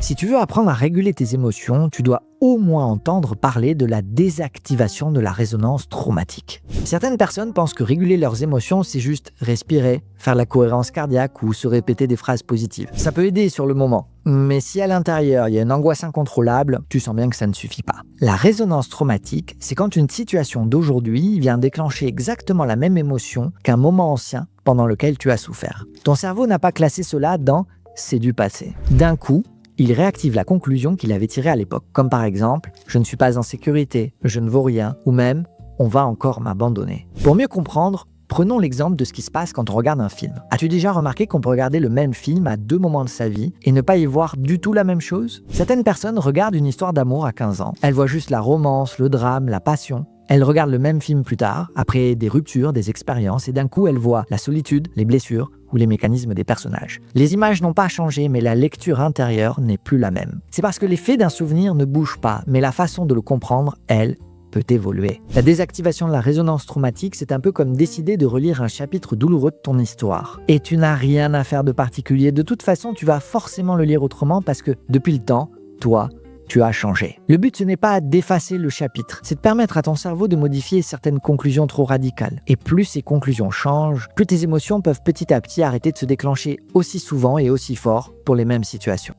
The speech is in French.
Si tu veux apprendre à réguler tes émotions, tu dois au moins entendre parler de la désactivation de la résonance traumatique. Certaines personnes pensent que réguler leurs émotions, c'est juste respirer, faire la cohérence cardiaque ou se répéter des phrases positives. Ça peut aider sur le moment, mais si à l'intérieur il y a une angoisse incontrôlable, tu sens bien que ça ne suffit pas. La résonance traumatique, c'est quand une situation d'aujourd'hui vient déclencher exactement la même émotion qu'un moment ancien pendant lequel tu as souffert. Ton cerveau n'a pas classé cela dans « c'est du passé ». D'un coup, il réactive la conclusion qu'il avait tirée à l'époque, comme par exemple « je ne suis pas en sécurité, je ne vaux rien » ou même « on va encore m'abandonner ». Pour mieux comprendre, prenons l'exemple de ce qui se passe quand on regarde un film. As-tu déjà remarqué qu'on peut regarder le même film à 2 moments de sa vie et ne pas y voir du tout la même chose? Certaines personnes regardent une histoire d'amour à 15 ans. Elles voient juste la romance, le drame, la passion. Elles regardent le même film plus tard, après des ruptures, des expériences, et d'un coup elles voient la solitude, les blessures ou les mécanismes des personnages. Les images n'ont pas changé, mais la lecture intérieure n'est plus la même. C'est parce que l'effet d'un souvenir ne bouge pas, mais la façon de le comprendre, elle, peut évoluer. La désactivation de la résonance traumatique, c'est un peu comme décider de relire un chapitre douloureux de ton histoire. Et tu n'as rien à faire de particulier. De toute façon, tu vas forcément le lire autrement parce que, depuis le temps, toi, tu as changé. Le but, ce n'est pas d'effacer le chapitre, c'est de permettre à ton cerveau de modifier certaines conclusions trop radicales. Et plus ces conclusions changent, plus tes émotions peuvent petit à petit arrêter de se déclencher aussi souvent et aussi fort pour les mêmes situations.